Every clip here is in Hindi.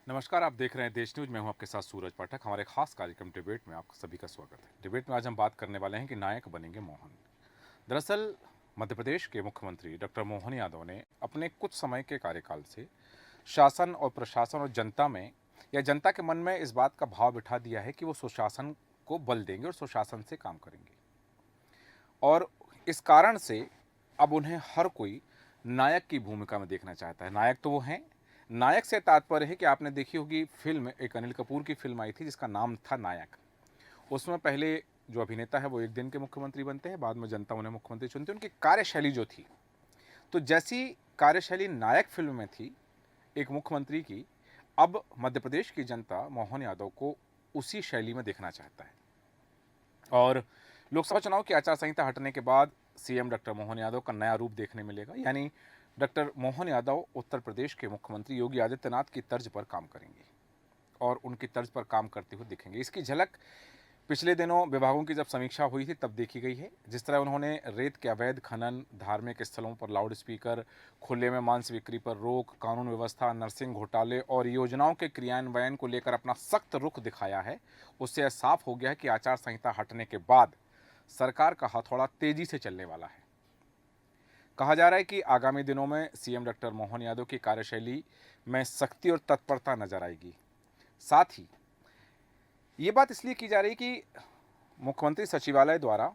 नमस्कार, आप देख रहे हैं देश न्यूज। मैं हूं आपके साथ सूरज पाठक। हमारे खास कार्यक्रम डिबेट में आप सभी का स्वागत है। डिबेट में आज हम बात करने वाले हैं कि नायक बनेंगे मोहन। दरअसल मध्य प्रदेश के मुख्यमंत्री डॉक्टर मोहन यादव ने अपने कुछ समय के कार्यकाल से शासन और प्रशासन और जनता में या जनता के मन में इस बात का भाव बिठा दिया है कि वो सुशासन को बल देंगे और सुशासन से काम करेंगे। और इस कारण से अब उन्हें हर कोई नायक की भूमिका में देखना चाहता है। नायक तो वो हैं। नायक से तात्पर्य है कि आपने देखी होगी फिल्म, एक अनिल कपूर की फिल्म आई थी जिसका नाम था नायक। उसमें पहले जो अभिनेता है वो एक दिन के मुख्यमंत्री बनते हैं, बाद में जनता उन्हें मुख्यमंत्री चुनती है। उनकी कार्यशैली जो थी, तो जैसी कार्यशैली नायक फिल्म में थी एक मुख्यमंत्री की, अब मध्य प्रदेश की जनता मोहन यादव को उसी शैली में देखना चाहता है। और लोकसभा चुनाव की आचार संहिता हटने के बाद सीएम डॉक्टर मोहन यादव का नया रूप देखने मिलेगा। यानी डॉक्टर मोहन यादव उत्तर प्रदेश के मुख्यमंत्री योगी आदित्यनाथ की तर्ज पर काम करेंगे और उनकी तर्ज पर काम करते हुए दिखेंगे। इसकी झलक पिछले दिनों विभागों की जब समीक्षा हुई थी तब देखी गई है। जिस तरह उन्होंने रेत के अवैध खनन, धार्मिक स्थलों पर लाउड स्पीकर, खुले में मांस बिक्री पर रोक, कानून व्यवस्था, नर्सिंग घोटाले और योजनाओं के क्रियान्वयन को लेकर अपना सख्त रुख दिखाया है, उससे यह साफ हो गया है कि आचार संहिता हटने के बाद सरकार का हथौड़ा तेजी से चलने वाला है। कहा जा रहा है कि आगामी दिनों में सीएम डॉक्टर मोहन यादव की कार्यशैली में सख्ती और तत्परता नजर आएगी। साथ ही ये बात इसलिए की जा रही है कि मुख्यमंत्री सचिवालय द्वारा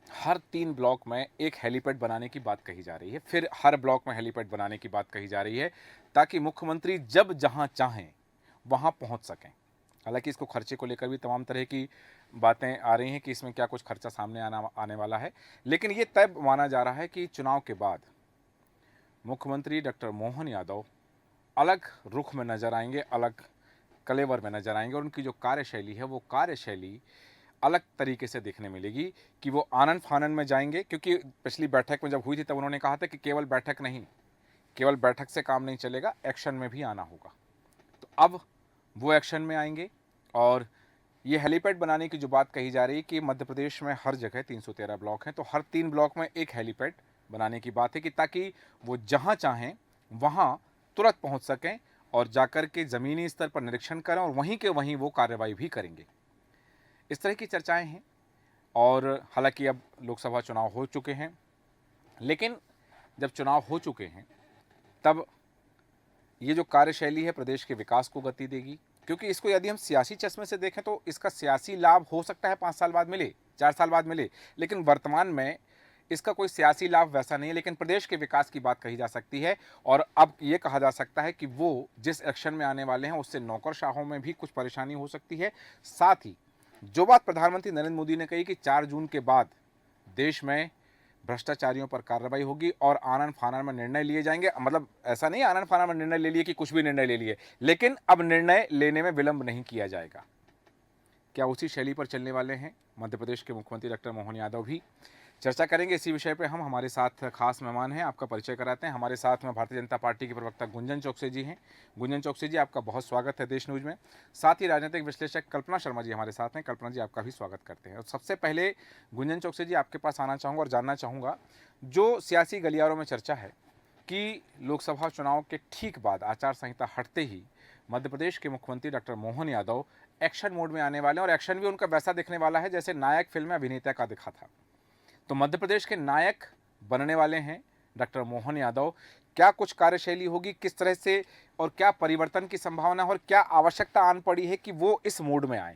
हर 3 ब्लॉक में एक हेलीपैड बनाने की बात कही जा रही है। फिर हर ब्लॉक में हेलीपैड बनाने की बात कही जा रही है ताकि मुख्यमंत्री जब जहां चाहें वहां पहुंच सकें। हालांकि इसको खर्चे को लेकर भी तमाम तरह की बातें आ रही हैं कि इसमें क्या कुछ खर्चा सामने आने वाला है, लेकिन ये तय माना जा रहा है कि चुनाव के बाद मुख्यमंत्री डॉक्टर मोहन यादव अलग रुख में नजर आएंगे, अलग कलेवर में नजर आएंगे और उनकी जो कार्यशैली है वो कार्यशैली अलग तरीके से देखने मिलेगी कि वो आनन फानन में जाएंगे। क्योंकि पिछली बैठक में जब हुई थी तब उन्होंने कहा था कि केवल बैठक नहीं, केवल बैठक से काम नहीं चलेगा, एक्शन में भी आना होगा। तो अब वो एक्शन में आएंगे। और ये हेलीपैड बनाने की जो बात कही जा रही है कि मध्य प्रदेश में हर जगह 313 ब्लॉक हैं, तो हर 3 ब्लॉक में एक हेलीपैड बनाने की बात है कि ताकि वो जहां चाहें वहां तुरंत पहुंच सकें और जाकर के ज़मीनी स्तर पर निरीक्षण करें और वहीं के वहीं वो कार्रवाई भी करेंगे। इस तरह की चर्चाएं हैं। और हालांकि अब लोकसभा चुनाव हो चुके हैं, लेकिन जब चुनाव हो चुके हैं तब ये जो कार्यशैली है प्रदेश के विकास को गति देगी। क्योंकि इसको यदि हम सियासी चश्मे से देखें तो इसका सियासी लाभ हो सकता है 5 साल बाद मिले, 4 साल बाद मिले, लेकिन वर्तमान में इसका कोई सियासी लाभ वैसा नहीं है। लेकिन प्रदेश के विकास की बात कही जा सकती है और अब ये कहा जा सकता है कि वो जिस इलेक्शन में आने वाले हैं उससे नौकरशाहों में भी कुछ परेशानी हो सकती है। साथ ही जो बात प्रधानमंत्री नरेंद्र मोदी ने कही कि 4 जून के बाद देश में भ्रष्टाचारियों पर कार्रवाई होगी और आनन फानन में निर्णय लिए जाएंगे। मतलब ऐसा नहीं आनन फानन में निर्णय ले लिए कि कुछ भी निर्णय ले लिए, लेकिन अब निर्णय लेने में विलंब नहीं किया जाएगा। क्या उसी शैली पर चलने वाले हैं मध्य प्रदेश के मुख्यमंत्री डॉक्टर मोहन यादव भी? चर्चा करेंगे इसी विषय पे हम। हमारे साथ खास मेहमान हैं, आपका परिचय कराते हैं। हमारे साथ में भारतीय जनता पार्टी के प्रवक्ता गुंजन चौकसी जी हैं। गुंजन चौकसी जी, आपका बहुत स्वागत है देश न्यूज में। साथ ही राजनीतिक विश्लेषक कल्पना शर्मा जी हमारे साथ हैं। कल्पना जी, आपका भी स्वागत करते हैं। और सबसे पहले गुंजन चौकसी जी, आपके पास आना चाहूँगा और जानना चाहूँगा, जो सियासी गलियारों में चर्चा है कि लोकसभा चुनाव के ठीक बाद आचार संहिता हटते ही मध्य प्रदेश के मुख्यमंत्री doctor Mohan Yadav action mode में आने वाले हैं और एक्शन भी उनका वैसा दिखने वाला है जैसे नायक फिल्म में अभिनेता का दिखा था। तो मध्य प्रदेश के नायक बनने वाले हैं डॉक्टर मोहन यादव। क्या कुछ कार्यशैली होगी, किस तरह से और क्या परिवर्तन की संभावना है और क्या आवश्यकता आन पड़ी है कि वो इस मोड में आए?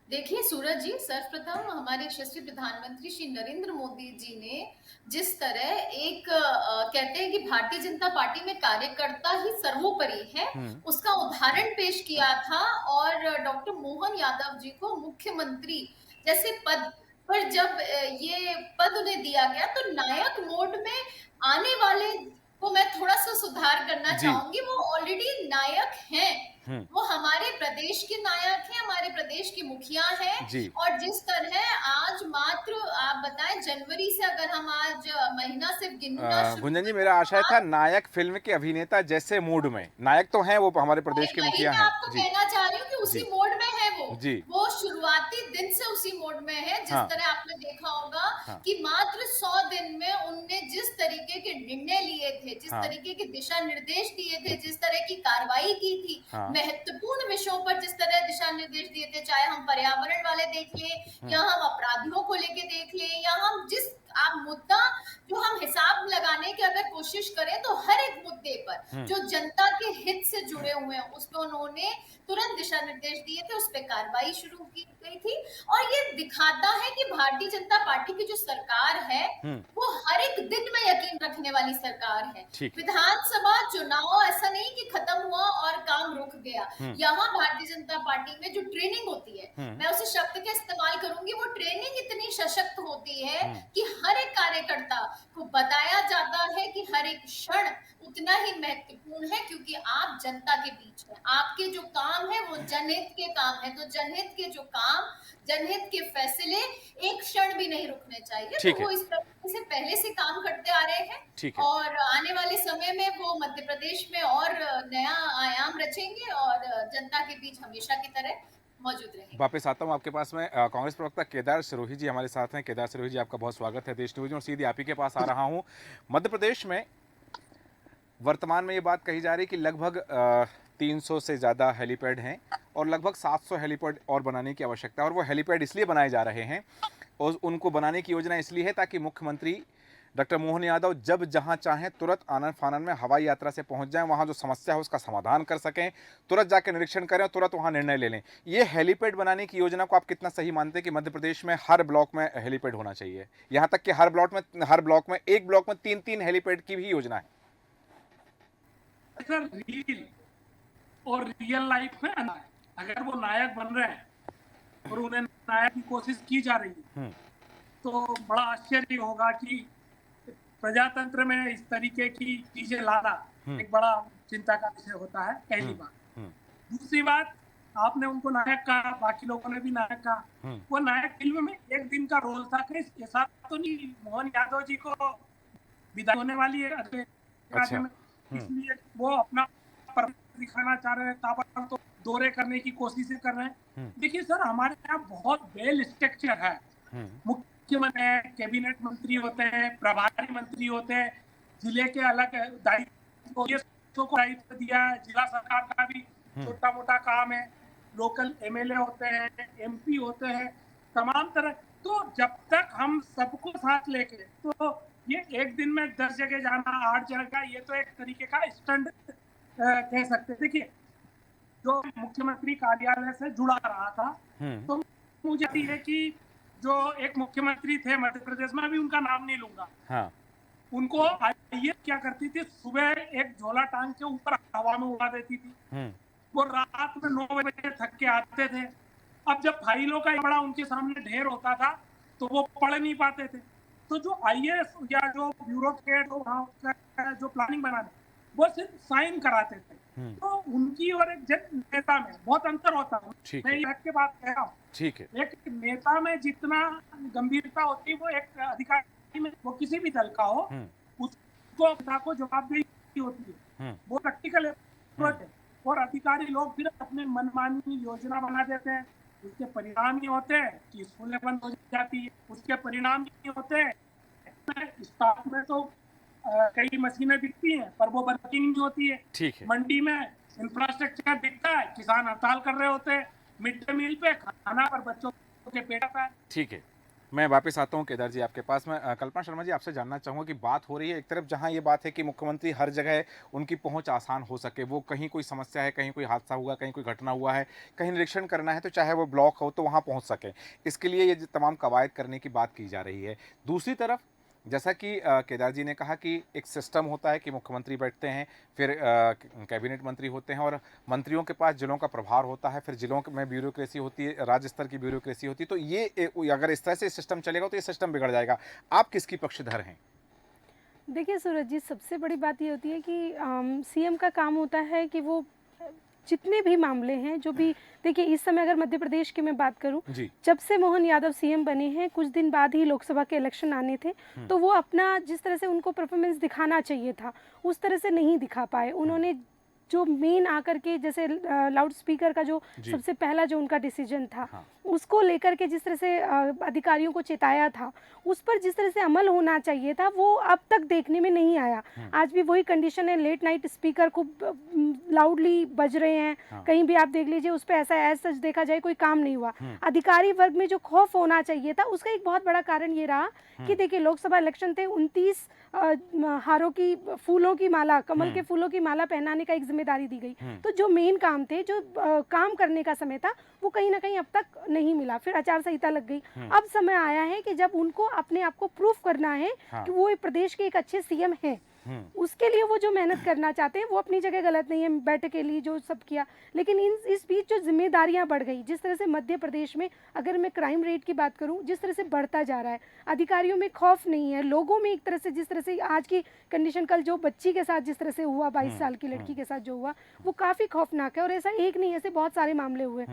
देखिए सूरज जी, सर्वप्रथम हमारे यशस्वी प्रधानमंत्री श्री नरेंद्र मोदी जी ने जिस तरह एक कहते हैं कि भारतीय जनता पार्टी में कार्यकर्ता ही सर्वोपरि है, उसका उदाहरण पेश किया था। और डॉक्टर मोहन यादव जी को मुख्यमंत्री जैसे पद पर जब ये पद उन्हें दिया गया तो नायक मोड में आने वाले को मैं थोड़ा सा सुधार करना जी। चाहूंगी। वो ऑलरेडी नायक हैं, हम्म। वो हमारे प्रदेश के नायक हैं, हमारे प्रदेश के मुखिया हैं। जी। और जिस तरह आज मात्र आप बताएं, जनवरी से अगर हम आज महीना सिर्फ गिनना शुरू गुंजन जी, करें मेरा तो आशय था आज नायक फिल्म के अभिनेता जैसे मूड में। नायक तो हैं, वो हमारे प्रदेश के वही मुखिया मैं हैं। आपको जी। कहना चाह रही हूँ कि उसी जी। मोड में है वो। जी। वो शुरुआती दिन से उसी मोड में है। जिस हाँ। तरह आपने देखा होगा हाँ। कि मात्र 100 दिन में उनने जिस तरीके के निर्णय लिए थे, जिस हाँ। तरीके के दिशा निर्देश दिए थे, जिस तरह की कार्रवाई की थी, हाँ। महत्वपूर्ण विषयों पर जिस तरह दिशा निर्देश दिए थे, चाहे हम पर्यावरण वाले देख लें या हम अपराधियों को लेके देख लें या हम जिस आप मुद्दा जो हम हिसाब लगाने की अगर कोशिश करें तो हर एक मुद्दे पर जो जनता के हित से जुड़े हुए हैं उस पर उन्होंने तुरंत दिशा निर्देश दिए थे, उस पर कार्रवाई शुरू की गई थी। और ये दिखाता है कि भारतीय जनता पार्टी की जो सरकार है वो हर एक दिन में यकीन रखने वाली सरकार है। ठीक है। विधानसभा चुनाव ऐसा नहीं कि खत्म हुआ और काम रुक गया। यहाँ भारतीय जनता पार्टी में जो ट्रेनिंग होती है, मैं उस शब्द का इस्तेमाल करूंगी, वो ट्रेनिंग इतनी सशक्त होती है कि हर एक कार्यकर्ता को बताया जाता है कि हर एक क्षण उतना ही महत्वपूर्ण है, क्योंकि आप जनता के बीच में आपके जो काम है वो जनहित के काम है। तो जनहित के जो काम, जनहित के फैसले एक क्षण भी नहीं रुकने चाहिए। ठीक तो है। वो इस तरह से पहले से काम करते आ रहे हैं ठीक है। और आने वाले समय में वो मध्य प्रदेश में और नया आयाम रचेंगे और जनता के बीच हमेशा की तरह मौजूद रहेंगे। वापस आता हूँ आपके पास में। कांग्रेस प्रवक्ता केदार सिरोही जी हमारे साथ हैं। केदार सिरोही जी, आपका बहुत स्वागत है देश न्यूज में। और सीधे आप ही के पास आ रहा हूँ। मध्य प्रदेश में वर्तमान में ये बात कही जा रही है कि लगभग 300 से ज़्यादा हेलीपैड हैं और लगभग 700 हेलीपैड और बनाने की आवश्यकता है। और वो हेलीपैड इसलिए बनाए जा रहे हैं और उनको बनाने की योजना इसलिए है ताकि मुख्यमंत्री डॉक्टर मोहन यादव जब जहां चाहें तुरंत आनन फानन में हवाई यात्रा से पहुंच जाएं, वहां जो समस्या है उसका समाधान कर सकें, तुरंत जाकर निरीक्षण करें और तुरंत वहां निर्णय ले लें। ये हेलीपैड बनाने की योजना को आप कितना सही मानते हैं कि मध्य प्रदेश में हर ब्लॉक में हेलीपैड होना चाहिए? यहां तक कि हर ब्लॉक में एक ब्लॉक में 3-3 हेलीपैड की भी योजना है। सर, रील और रियल लाइफ में अगर वो नायक बन रहे हैं और उन्हें नायक की कोशिश की जा रही है तो बड़ा आश्चर्य होगा कि प्रजातंत्र में इस तरीके की चीजें लाना एक बड़ा चिंता का विषय होता है। पहली बात। दूसरी बात, आपने उनको नायक कहा, बाकी लोगों ने भी नायक कहा। वो नायक फिल्म में एक दिन का रोल था। ऐसा तो नहीं मोहन यादव जी को विदाई होने वाली है अगले राज्य में, इसलिए वो अपना दिखाना चाह रहे हैं, ताबड़तोड़ दौरे करने की कोशिशें कर रहे हैं। देखिए सर, हमारे यहाँ बहुत वेल स्ट्रक्चर है। मुख्यमंत्री है, कैबिनेट मंत्री होते हैं, प्रभारी मंत्री होते हैं, जिले के अलग दायित्व को दायित्व दिया है। जिला सरकार का भी छोटा मोटा काम है, लोकल एमएलए होते हैं, एमपी होते हैं, तमाम तरह। तो जब तक हम सबको साथ लेके, तो ये एक दिन में 10 जगह जाना, 8 जगह, ये तो एक तरीके का स्टंट कह सकते हैं। देखिए, जो मुख्यमंत्री कार्यालय से जुड़ा रहा था, तो मुझे है कि जो एक मुख्यमंत्री थे मध्य प्रदेश में, अभी उनका नाम नहीं लूंगा, हाँ। उनको आईएएस क्या करती थी, सुबह एक झोला टांग के ऊपर हवा में उड़ा देती थी। वो रात में 9 बजे थक के आते थे। अब जब फाइलों का बड़ा उनके सामने ढेर होता था तो वो पढ़ नहीं पाते थे। तो जो आईएएस या जो ब्यूरोक्रेट जो प्लानिंग बनाने, वो सिर्फ साइन कराते थे। तो उनकी और एक जन नेता में बहुत अंतर होता है। मैं ये के बात कह रहा हूँ। ठीक है। एक नेता में जितना गंभीरता होती है, वो एक अधिकारी में, वो किसी भी दल का हो, उसको नेता को जवाबदेही होती है। वो प्रैक्टिकल अप्रोच है। और अधिकारी लोग फिर अपने मनमानी योजना बना देते हैं। उसके परिणाम ये होते हैं कि स्कूलें बंद हो जाती है। उसके परिणाम ये होते हैं, स्टाफ में तो कई मशीनें दिखती हैं पर वो वर्किंग नहीं होती है। ठीक है। मंडी में इंफ्रास्ट्रक्चर दिखता है, किसान हड़ताल कर रहे होते हैं, मिड डे मील पे खाना पर बच्चों के पेट आता है। ठीक है, मैं वापस आता हूं केदार जी आपके पास में। कल्पना शर्मा जी, आपसे जानना चाहूँगा कि बात हो रही है एक तरफ जहां ये बात है कि मुख्यमंत्री हर जगह उनकी पहुंच आसान हो सके, वो कहीं कोई समस्या है, कहीं कोई हादसा हुआ, कहीं कोई घटना हुआ है, कहीं निरीक्षण करना है तो चाहे वो ब्लॉक हो तो वहां पहुंच सके, इसके लिए ये तमाम कवायद करने की बात की जा रही है। दूसरी तरफ जैसा कि केदार जी ने कहा कि एक सिस्टम होता है कि मुख्यमंत्री बैठते हैं, फिर कैबिनेट मंत्री होते हैं और मंत्रियों के पास जिलों का प्रभार होता है, फिर जिलों में ब्यूरोक्रेसी होती है, राज्य स्तर की ब्यूरोक्रेसी होती है। तो ये अगर इस तरह से सिस्टम चलेगा तो ये सिस्टम बिगड़ जाएगा। आप किसकी पक्षधर हैं? देखिए सूरज जी, सबसे बड़ी बात ये होती है कि सीएम का काम होता है कि वो जितने भी मामले हैं, जो भी, देखिए इस समय अगर मध्य प्रदेश की मैं बात करूं, जब से मोहन यादव सीएम बने हैं, कुछ दिन बाद ही लोकसभा के इलेक्शन आने थे, तो वो अपना जिस तरह से उनको परफॉर्मेंस दिखाना चाहिए था उस तरह से नहीं दिखा पाए। उन्होंने जो मेन आकर के जैसे लाउड स्पीकर का जो सबसे पहला जो उनका डिसीजन था, हाँ। उसको लेकर के जिस तरह से अधिकारियों को चेताया था, उस पर जिस तरह से अमल होना चाहिए था वो अब तक देखने में नहीं आया। आज भी वही कंडीशन है, लेट नाइट स्पीकर खूब लाउडली बज रहे हैं। हाँ। कहीं भी आप देख लीजिए, उस पर ऐसा एज सच देखा जाए कोई काम नहीं हुआ। अधिकारी वर्ग में जो खौफ होना चाहिए था, उसका एक बहुत बड़ा कारण ये रहा कि देखिए लोकसभा इलेक्शन थे, 29 हारों की फूलों की माला, कमल के फूलों की माला पहनाने का एक जिम्मेदारी दी गई। तो जो मेन काम थे, जो काम करने का समय था, वो कहीं ना कहीं अब तक नहीं मिला। फिर आचार संहिता लग गई। अब समय आया है कि जब उनको अपने आप को प्रूफ करना है कि वो प्रदेश के एक अच्छे सीएम हैं, उसके लिए वो जो मेहनत करना चाहते हैं वो अपनी जगह गलत नहीं है, बैठक के लिए जो सब किया। लेकिन इस बीच जो जिम्मेदारियां बढ़ गई, जिस तरह से मध्य प्रदेश में अगर मैं क्राइम रेट की बात करूं, जिस तरह से बढ़ता जा रहा है, अधिकारियों में खौफ नहीं है, लोगों में एक तरह से जिस तरह से आज की कंडीशन, कल जो बच्ची के साथ जिस तरह से हुआ, 22 साल की लड़की के साथ जो हुआ, वो काफ़ी खौफनाक है। और ऐसा एक नहीं, ऐसे बहुत सारे मामले हुए।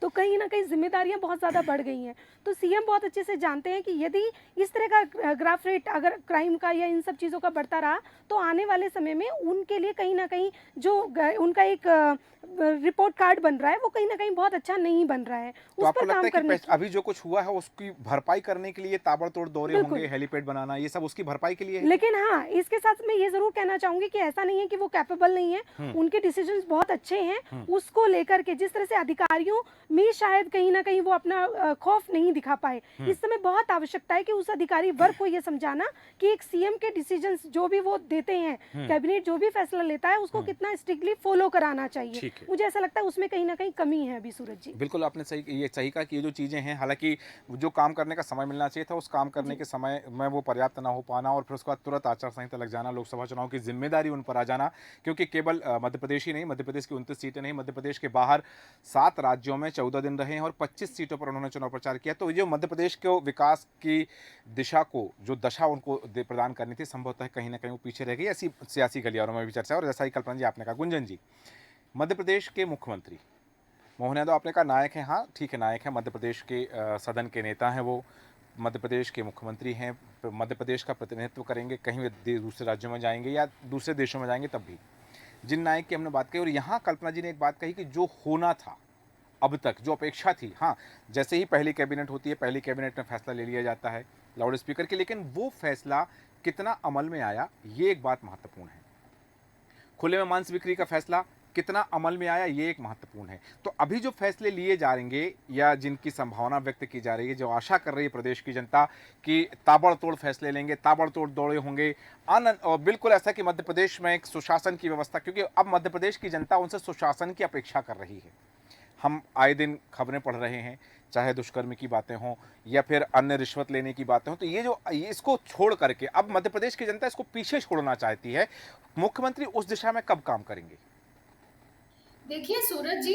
तो कहीं ना कहीं जिम्मेदारियां बहुत ज़्यादा बढ़ गई हैं। तो सीएम बहुत अच्छे से जानते हैं कि यदि इस तरह का ग्राफ रेट अगर क्राइम का या इन सब चीज़ों का बढ़ता रहा, तो आने वाले समय में उनके लिए कहीं ना कहीं जो उनका एक रिपोर्ट कार्ड बन रहा है, वो कहीं ना कहीं बहुत अच्छा नहीं बन रहा है। तो आपको लगता है कि अभी जो कुछ हुआ है उसकी भरपाई करने के लिए ताबड़तोड़ दौरे होंगे, हेलीपैड बनाना, ये सब उसकी भरपाई के लिए है? लेकिन हाँ, इसके साथ मैं ये जरूर कहना चाहूंगी कि ऐसा नहीं है कि वो कैपेबल नहीं है, उनके डिसीजंस बहुत अच्छे हैं। उसको लेकर के जिस तरह से अधिकारियों में शायद कहीं ना कहीं वो अपना खौफ नहीं दिखा पाए। इस समय बहुत आवश्यकता है कि उस अधिकारी वर्ग को ये समझाना कि एक सीएम के डिसीजंस जो भी वो देते हैं, कैबिनेट जो भी फैसला लेता है, उसको कितना स्ट्रिक्टली फॉलो कराना चाहिए। मुझे ऐसा लगता है उसमें कहीं ना कहीं कमी है अभी। सूरज जी, बिल्कुल आपने सही कहा कि ये जो चीज़ें हैं, हालांकि जो काम करने का समय मिलना चाहिए था, उस काम करने के समय में वो पर्याप्त ना हो पाना, और फिर उसके बाद तुरंत आचार संहिता लग जाना, लोकसभा चुनाव की जिम्मेदारी उन पर आ जाना। क्योंकि केवल मध्य प्रदेश ही नहीं, मध्य प्रदेश की 29 सीटें नहीं, मध्य प्रदेश के बाहर 7 राज्यों में 14 दिन रहे हैं और 25 सीटों पर उन्होंने चुनाव प्रचार किया। तो जो मध्य प्रदेश को विकास की दिशा को, जो दशा उनको प्रदान करनी थी, संभवतः कहीं ना कहीं वो पीछे रह गई। ऐसी सियासी गलियारों में भी चर्चा। और जैसा ही कल्पना जी आपने कहा, गुंजन जी, मध्य प्रदेश के मुख्यमंत्री मोहन यादव, आपने कहा नायक हैं, हाँ ठीक है, नायक हैं, मध्य प्रदेश के सदन के नेता हैं, वो मध्य प्रदेश के मुख्यमंत्री हैं, मध्य प्रदेश का प्रतिनिधित्व करेंगे, कहीं वे दूसरे राज्यों में जाएंगे या दूसरे देशों में जाएंगे, तब भी जिन नायक की हमने बात कही। और यहाँ कल्पना जी ने एक बात कही कि जो होना था अब तक, जो अपेक्षा थी, हाँ जैसे ही पहली कैबिनेट होती है, पहली कैबिनेट में फैसला ले लिया जाता है लाउड स्पीकर के, लेकिन वो फैसला कितना अमल में आया, ये एक बात महत्वपूर्ण है। खुले में मांस बिक्री का फैसला कितना अमल में आया, ये एक महत्वपूर्ण है। तो अभी जो फैसले लिए जा रहेंगे या जिनकी संभावना व्यक्त की जा रही है, जो आशा कर रही है प्रदेश की जनता कि ताबड़तोड़ फैसले लेंगे, ताबड़तोड़ दौड़े होंगे, और बिल्कुल ऐसा कि मध्य प्रदेश में एक सुशासन की व्यवस्था, क्योंकि अब मध्य प्रदेश की जनता उनसे सुशासन की अपेक्षा कर रही है। हम आए दिन खबरें पढ़ रहे हैं, चाहे दुष्कर्म की बातें हों या फिर अन्य रिश्वत लेने की बातें हों, तो ये इसको छोड़ करके अब मध्य प्रदेश की जनता इसको पीछे छोड़ना चाहती है। मुख्यमंत्री उस दिशा में कब काम करेंगे? देखिए सूरज जी,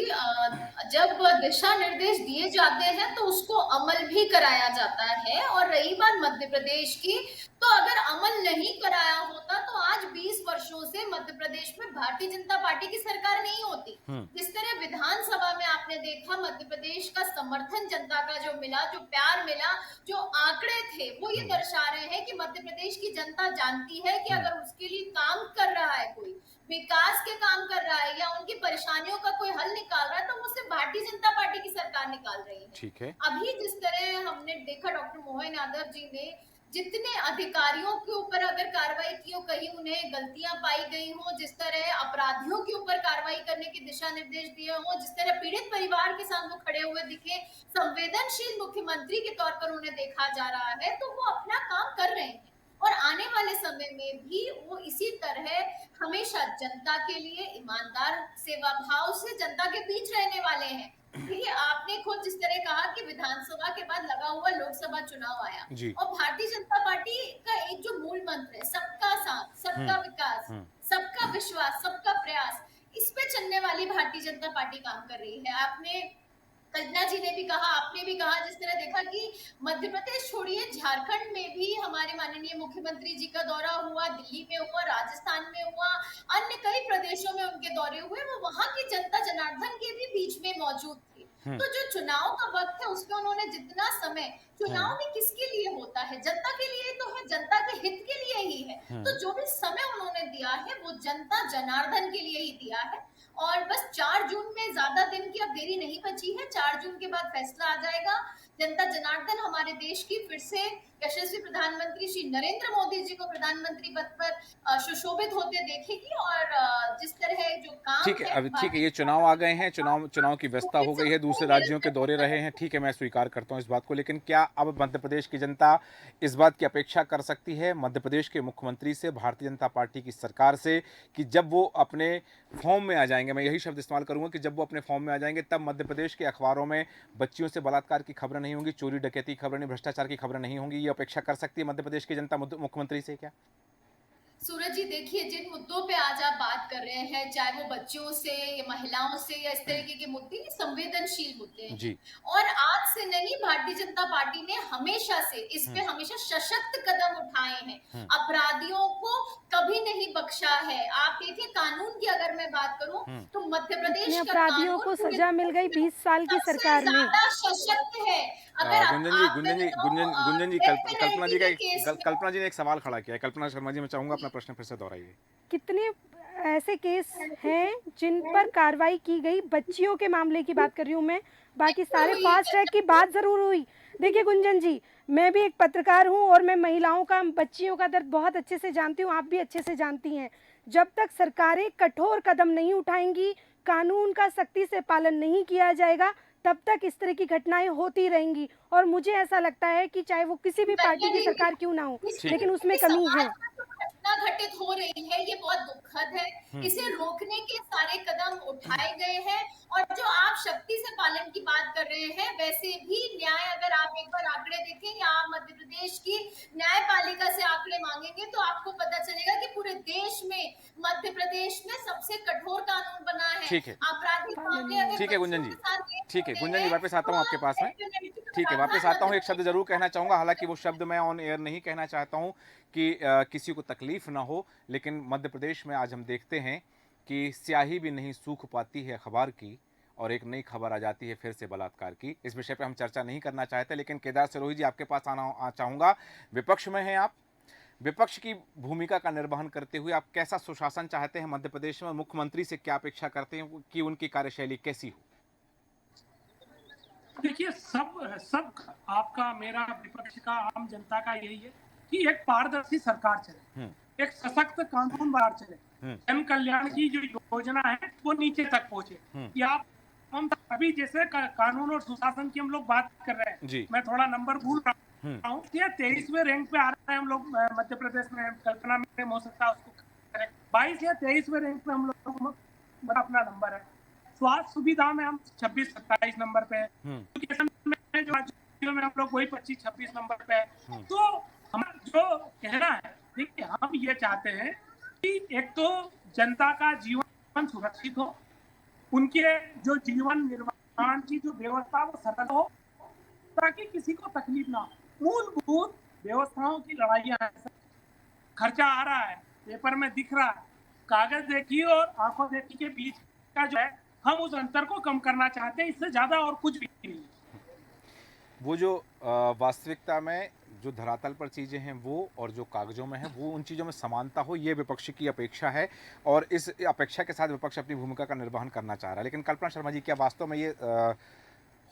जब दिशा निर्देश दिए जाते हैं तो उसको अमल भी कराया जाता है। और रही बात मध्य प्रदेश की, तो अगर अमल नहीं कराया होता तो आज 20 वर्षों से मध्य प्रदेश में भारतीय जनता पार्टी की सरकार नहीं होती। जिस तरह विधानसभा में आपने देखा, मध्य प्रदेश का समर्थन जनता का जो मिला, जो प्यार मिला, जो आंकड़े थे, वो ये दर्शा रहे हैं कि मध्य प्रदेश की जनता जानती है कि अगर उसके लिए काम कर रहा है, कोई विकास के काम कर रहा है या उनकी परेशानियों का कोई हल निकाल रहा है, तो वो सिर्फ भारतीय जनता पार्टी की सरकार निकाल रही है। ठीक है। अभी जिस तरह हमने देखा, डॉक्टर मोहन यादव जी ने जितने अधिकारियों के ऊपर अगर कार्रवाई की हो, कहीं उन्हें गलतियां पाई गई हो, जिस तरह अपराधियों के ऊपर कार्रवाई करने के दिशा निर्देश दिए हो, जिस तरह पीड़ित परिवार के साथ वो खड़े हुए दिखे, संवेदनशील मुख्यमंत्री के तौर पर उन्हें देखा जा रहा है, तो वो अपना काम कर रहे हैं। और आने वाले समय में भी वो इसी तरह हमेशा जनता के लिए ईमानदार सेवा भाव से जनता के बीच रहने वाले हैं। देखिए, आपने खुद जिस तरह कहा कि विधानसभा के बाद लगा हुआ लोकसभा चुनाव आया, और भारतीय जनता पार्टी का एक जो मूल मंत्र है, सबका साथ, सबका विकास, सबका विश्वास, सबका प्रयास, इस पे चलने वाली भारतीय जनता पार्टी काम कर रही है। आपने, कल्पना जी ने भी कहा, आपने भी कहा, जिस तरह देखा कि मध्य प्रदेश छोड़िए, झारखंड में भी हमारे माननीय मुख्यमंत्री जी का दौरा हुआ, दिल्ली में हुआ, राजस्थान में हुआ, अन्य कई प्रदेशों में उनके दौरे हुए, वो वहां की जनता जनार्दन के भी बीच में मौजूद थे। तो जो चुनाव का वक्त है उसमें उन्होंने जितना समय, चुनाव भी किसके लिए होता है, जनता के लिए तो है, जनता के हित के लिए ही है। तो जो भी समय उन्होंने दिया है वो जनता जनार्दन के लिए ही दिया है। और बस 4 जून में ज्यादा दिन की अब देरी नहीं बची है। 4 जून के बाद फैसला आ जाएगा। जनता जनार्दन हमारे देश की फिर से यशस्वी प्रधानमंत्री श्री नरेंद्र मोदी जी को प्रधानमंत्री पद पर सुशोभित होते देखेगी। और जिस तरह जो काम ठीक है, अब ठीक है, ये चुनाव आ गए हैं, चुनाव की व्यस्तता हो गई है, दूसरे राज्यों के दौरे रहे हैं, ठीक है, मैं स्वीकार करता हूं इस बात को, लेकिन क्या अब मध्य प्रदेश की जनता इस बात की अपेक्षा कर सकती है मध्य प्रदेश के मुख्यमंत्री से, भारतीय जनता पार्टी की सरकार से, कि जब वो अपने फॉर्म में आ जाएंगे, मैं यही शब्द इस्तेमाल करूंगा कि जब वो अपने फॉर्म में आ जाएंगे तब मध्य प्रदेश के अखबारों में बच्चियों से बलात्कार की खबरें नहीं होंगी, चोरी डकैती की खबरें नहीं, भ्रष्टाचार की खबरें नहीं होंगी, ये अपेक्षा कर सकती है मध्य प्रदेश की जनता मुख्यमंत्री से क्या? सूरज जी देखिए, जिन मुद्दों पे आज आप बात कर रहे हैं, चाहे वो बच्चों से या महिलाओं से या इस तरीके के मुद्दे, ये संवेदनशील मुद्दे हैं। जी। और आज से नहीं, भारतीय जनता पार्टी ने हमेशा से इस पे हमेशा सशक्त कदम उठाए हैं। अपराधियों को कभी नहीं बख्शा है। आप देखिए, कानून की अगर मैं बात करूं तो मध्य प्रदेश का अपराधियों को सजा मिल गई 20 साल की सरकार में। ज्यादा सशक्त है। अगर गुंजन जी, कल्पना जी ने एक सवाल खड़ा किया है। कल्पना शर्मा जी, मैं चाहूंगा अपना प्रश्न फिर से दोहराइए। कितने ऐसे केस हैं जिन पर कार्रवाई की गई? बच्चियों के मामले की बात कर रही हूँ मैं, बाकी सारे फास्ट ट्रैक की बात जरूर हुई। देखिए गुंजन जी, मैं भी एक पत्रकार हूँ और मैं महिलाओं का, बच्चियों का दर्द बहुत अच्छे से जानती हूँ, आप भी अच्छे से जानती हैं। जब तक सरकारें कठोर कदम नहीं उठाएंगी, कानून का सख्ती से पालन नहीं किया जाएगा, तब तक इस तरह की घटनाएं होती रहेंगी। और मुझे ऐसा लगता है कि चाहे वो किसी भी पार्टी की सरकार क्यों ना हो, लेकिन उसमें कमी है। घटना घटित हो रही है, ये बहुत दुखद है। इसे रोकने के सारे कदम उठाए गए हैं। और जो आप शक्ति से पालन की बात कर रहे हैं, वैसे भी न्याय, अगर आप एक बार आंकड़े देखें या आप मध्य प्रदेश की न्यायपालिका से आंकड़े मांगेंगे तो आपको पता चलेगा कि पूरे देश में मध्य प्रदेश में सबसे कठोर कानून बना है। ठीक है, आपराधिक मामले अगर ठीक है गुंजन जी, ठीक है गुंजन जी, वापस आता हूँ आपके पास में। ठीक है, वापस आता हूँ। एक शब्द जरूर कहना चाहूंगा, हालांकि वो शब्द मैं ऑन एयर नहीं कहना चाहता हूँ कि किसी को तकलीफ ना हो, लेकिन मध्य प्रदेश में आज हम देखते हैं कि स्याही भी नहीं सूख पाती है अखबार की और एक नई खबर आ जाती है फिर से बलात्कार की। इस विषय पे हम चर्चा नहीं करना चाहते, लेकिन केदार सिरोही जी, आपके पास आना चाहूँगा। विपक्ष में हैं आप, विपक्ष की भूमिका का निर्वहन करते हुए आप कैसा सुशासन चाहते हैं मध्य प्रदेश में? मुख्यमंत्री से क्या अपेक्षा करते हैं कि उनकी कार्यशैली कैसी हो? देखिए, सब आपका, मेरा, विपक्ष का, आम जनता का यही है कि एक पारदर्शी सरकार चले, एक सशक्त कानून बाहर चले, जन कल्याण की जो योजना है वो नीचे तक पहुंचे। या हम अभी जैसे कानून और सुशासन की हम लोग बात कर रहे हैं, मैं थोड़ा नंबर भूल रहा हूँ, 23वें रैंक पे आ रहे हैं हम लोग मध्य प्रदेश में। कल्पना में हो सकता है उसको करेक्ट, 22 या 23वें रैंक पे हम लोग अपना नंबर है। स्वास्थ्य सुविधा में हम 26-27 नंबर पे है। एजुकेशन में जो में हम लोग वही 25-26 नंबर पे है। तो हम जो कहना है, देखिए, हम ये चाहते हैं कि एक तो जनता का जीवन सुरक्षित हो, उनके जो जीवन निर्माण की जो व्यवस्था वो सरल हो, ताकि किसी को तकलीफ ना हो। मूलभूत व्यवस्थाओं की लड़ाइयाँ हैं। खर्चा आ रहा है, पेपर में दिख रहा है, कागज देखी और आंखों देखी के बीच का जो है, हम उस अंतर को कम करना चाहते हैं, इससे ज्यादा और कुछ भी नहीं। वो जो वास्तविकता में जो धरातल पर चीज़ें हैं वो और जो कागजों में है वो, उन चीज़ों में समानता हो, ये विपक्ष की अपेक्षा है और इस अपेक्षा के साथ विपक्ष अपनी भूमिका का निर्वहन करना चाह रहा है। लेकिन कल्पना शर्मा जी, क्या वास्तव में ये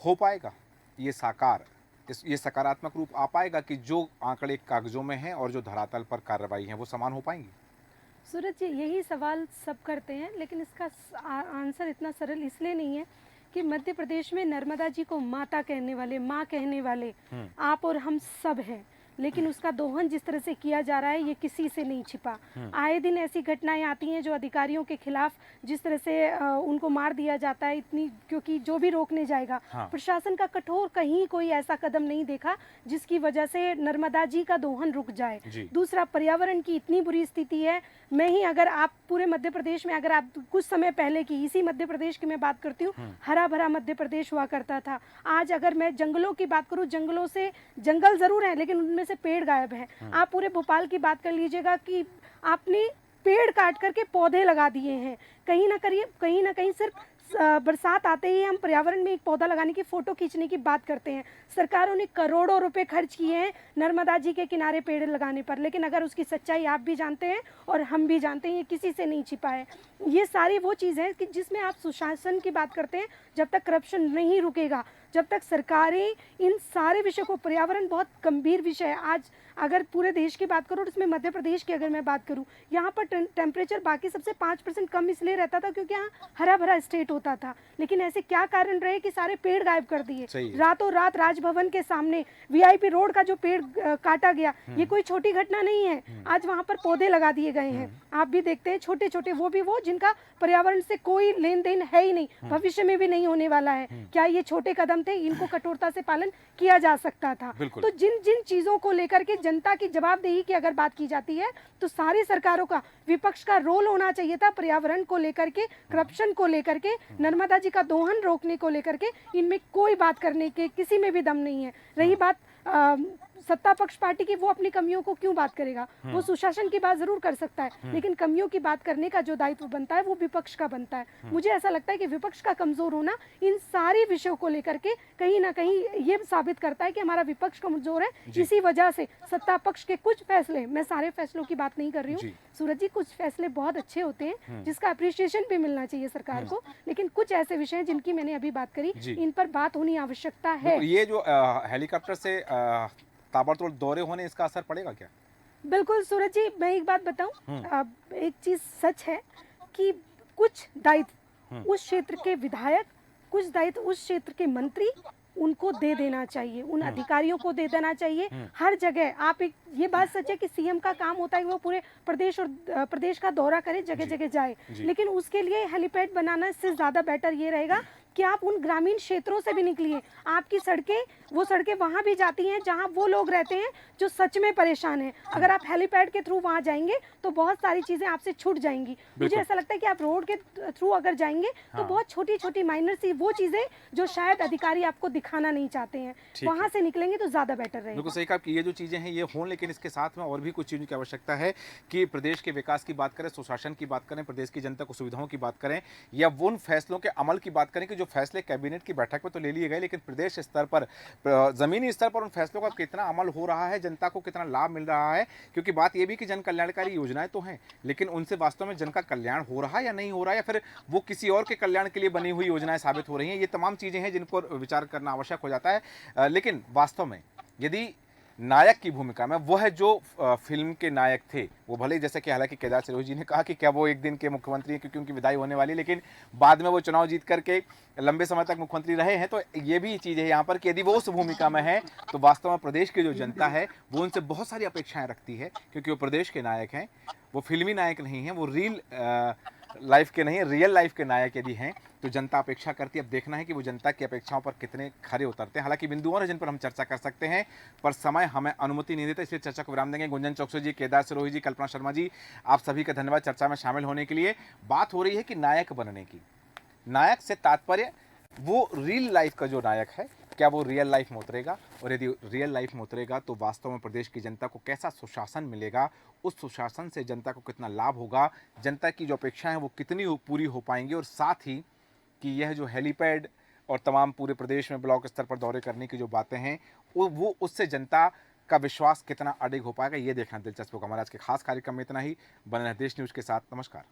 हो पाएगा, ये साकार, ये सकारात्मक रूप आ पाएगा कि जो आंकड़े कागजों में हैं और जो धरातल पर कार्रवाई है वो समान हो पाएंगी? सूरज जी, यही सवाल सब करते हैं, लेकिन इसका आंसर इतना सरल इसलिए नहीं है कि मध्य प्रदेश में नर्मदा जी को माता कहने वाले, माँ कहने वाले आप और हम सब हैं, लेकिन उसका दोहन जिस तरह से किया जा रहा है ये किसी से नहीं छिपा। आए दिन ऐसी घटनाएं आती हैं जो अधिकारियों के खिलाफ, जिस तरह से उनको मार दिया जाता है, इतनी, क्योंकि जो भी रोकने जाएगा, प्रशासन का कठोर, कहीं कोई ऐसा कदम नहीं देखा जिसकी वजह से नर्मदा जी का दोहन रुक जाए। दूसरा, पर्यावरण की इतनी बुरी स्थिति है। मैं ही, अगर आप पूरे मध्य प्रदेश में, अगर आप कुछ समय पहले की, इसी मध्य प्रदेश की मैं बात करती हूँ, हरा भरा मध्य प्रदेश हुआ करता था। आज अगर मैं जंगलों की बात करूँ, जंगलों से, जंगल जरूर है लेकिन उनमें से पेड़ गायब है। आप पूरे भोपाल की बात कर लीजिएगा कि आपने पेड़ काट करके पौधे लगा दिए हैं। कहीं ना कहीं सिर्फ बरसात आते ही हम पर्यावरण में एक पौधा लगाने की फ़ोटो खींचने की बात करते हैं। सरकारों ने करोड़ों रुपए खर्च किए हैं नर्मदा जी के किनारे पेड़ लगाने पर, लेकिन अगर उसकी सच्चाई आप भी जानते हैं और हम भी जानते हैं, ये किसी से नहीं छिपा है। ये सारी वो चीज़ है कि जिसमें आप सुशासन की बात करते हैं, जब तक करप्शन नहीं रुकेगा, जब तक सरकारें इन सारे विषय को, पर्यावरण बहुत गंभीर विषय है। आज अगर पूरे देश की बात करूँ, उसमें मध्य प्रदेश की अगर मैं बात करूँ, यहाँ पर टेम्परेचर बाकी सबसे 5% कम इसलिए रहता था क्योंकि यहाँ हरा भरा स्टेट होता था। लेकिन ऐसे क्या कारण रहे कि सारे पेड़ गायब कर दिए? रातों रात राजभवन के सामने वीआईपी रोड का जो पेड़ काटा गया, ये कोई छोटी घटना नहीं है। आज वहाँ पर पौधे लगा दिए गए हैं, आप भी देखते हैं, छोटे छोटे, वो भी वो जिनका पर्यावरण से कोई लेन देन है ही नहीं, भविष्य में भी नहीं होने वाला है। क्या ये छोटे कदम थे? इनको कठोरता से पालन किया जा सकता था। तो जिन जिन चीजों को लेकर के जनता की जवाबदेही की अगर बात की जाती है, तो सारी सरकारों का, विपक्ष का रोल होना चाहिए था पर्यावरण को लेकर के, करप्शन को लेकर के, नर्मदा जी का दोहन रोकने को लेकर के। इनमें कोई बात करने के किसी में भी दम नहीं है। रही बात सत्ता पक्ष पार्टी की, वो अपनी कमियों को क्यों बात करेगा? वो सुशासन की बात जरूर कर सकता है, लेकिन कमियों की बात करने का जो दायित्व बनता है वो विपक्ष का बनता है। मुझे ऐसा लगता है कि विपक्ष का कमजोर होना इन सारी विषयों को लेकर के कहीं ना कहीं ये साबित करता है कि हमारा विपक्ष कमजोर है। इसी वजह से सत्ता पक्ष के कुछ फैसले, मैं सारे फैसलों की बात नहीं कर रही हूँ सूरज जी, कुछ फैसले बहुत अच्छे होते हैं जिसका अप्रिसिएशन भी मिलना चाहिए सरकार को, लेकिन कुछ ऐसे विषय हैं जिनकी मैंने अभी बात करी, इन पर बात होनी आवश्यकता है। ये जो हेलीकॉप्टर से ताबड़तोड़ दौरे होने, इसका असर पड़ेगा क्या? बिल्कुल सूरज जी, मैं एक बात बताऊं, एक चीज सच है कि कुछ दायित्व उस क्षेत्र के विधायक, कुछ दायित्व उस क्षेत्र के मंत्री, उनको दे देना चाहिए, उन अधिकारियों को दे देना चाहिए। हर जगह आप एक, ये बात सच है कि सीएम का काम होता है वो पूरे प्रदेश और प्रदेश का दौरा करे, जगह जगह जाए, लेकिन उसके लिए हेलीपैड बनाना इससे ज्यादा बेटर ये रहेगा कि आप उन ग्रामीण क्षेत्रों से भी निकलिए। आपकी सड़कें, वो सड़कें वहाँ भी जाती हैं जहाँ वो लोग रहते हैं जो सच में परेशान हैं। अगर आप हेलीपैड के थ्रू वहाँ जाएंगे तो बहुत सारी चीज़ें आपसे छूट जाएंगी। मुझे ऐसा लगता है कि आप रोड के थ्रू अगर जाएंगे तो बहुत छोटी छोटी माइनर सी वो चीज़ें जो शायद अधिकारी आपको दिखाना नहीं चाहते हैं, वहाँ से निकलेंगे तो ज़्यादा बेटर रहेगा। बिल्कुल सही कहा कि ये जो चीज़ें हैं ये हों, लेकिन इसके साथ में और भी कुछ चीज़ों की आवश्यकता है कि प्रदेश के विकास की बात करें, सुशासन की बात करें, प्रदेश की जनता को सुविधाओं की बात करें, या उन फैसलों के अमल की बात करें कि जो फैसले कैबिनेट की बैठक में तो ले लिए गए, लेकिन प्रदेश स्तर पर, जमीनी स्तर पर उन फैसलों का कितना अमल हो रहा है, जनता को कितना लाभ मिल रहा है। क्योंकि बात यह भी कि जन कल्याणकारी योजनाएं तो हैं, लेकिन उनसे वास्तव में जन का कल्याण हो रहा है या नहीं हो रहा है, या फिर वो किसी और के कल्याण के लिए बनी हुई योजनाएं साबित हो रही हैं। ये तमाम चीज़ें हैं जिन पर विचार करना आवश्यक हो जाता है। लेकिन वास्तव में यदि नायक की भूमिका में वह जो फिल्म के नायक थे, वो भले, जैसे कि हालांकि केदार सिरोही जी ने कहा कि क्या वो एक दिन के मुख्यमंत्री हैं क्योंकि उनकी विदाई होने वाली, लेकिन बाद में वो चुनाव जीत करके लंबे समय तक मुख्यमंत्री रहे हैं। तो ये भी चीज़ है यहाँ पर कि यदि वो उस भूमिका में है तो वास्तव में प्रदेश की जो जनता है वो उनसे बहुत सारी अपेक्षाएं रखती है, क्योंकि वो प्रदेश के नायक हैं, वो फिल्मी नायक नहीं हैं, वो लाइफ के नहीं, रियल लाइफ के नायक यदि हैं तो जनता अपेक्षा करती है। अब देखना है कि वो जनता की अपेक्षाओं पर कितने खरे उतरते हैं। हालांकि बिंदु और जिन पर हम चर्चा कर सकते हैं, पर समय हमें अनुमति नहीं देता, इसलिए चर्चा को विराम देंगे। गुंजन चौकसी जी, केदार सिरोही जी, कल्पना शर्मा जी, आप सभी का धन्यवाद चर्चा में शामिल होने के लिए। बात हो रही है कि नायक बनने की, नायक से तात्पर्य वो रियल लाइफ का जो नायक है, क्या वो रियल लाइफ में उतरेगा, और यदि रियल लाइफ में उतरेगा तो वास्तव में प्रदेश की जनता को कैसा सुशासन मिलेगा, उस सुशासन से जनता को कितना लाभ होगा, जनता की जो अपेक्षाएं हैं वो कितनी पूरी हो पाएंगी, और साथ ही कि यह जो हेलीपैड और तमाम पूरे प्रदेश में ब्लॉक स्तर पर दौरे करने की जो बातें हैं वो उससे जनता का विश्वास कितना अडिग हो पाएगा, ये देखना दिलचस्प होगा। हमारे आज के खास कार्यक्रम में इतना ही। बने रहें देश न्यूज़ के साथ। नमस्कार।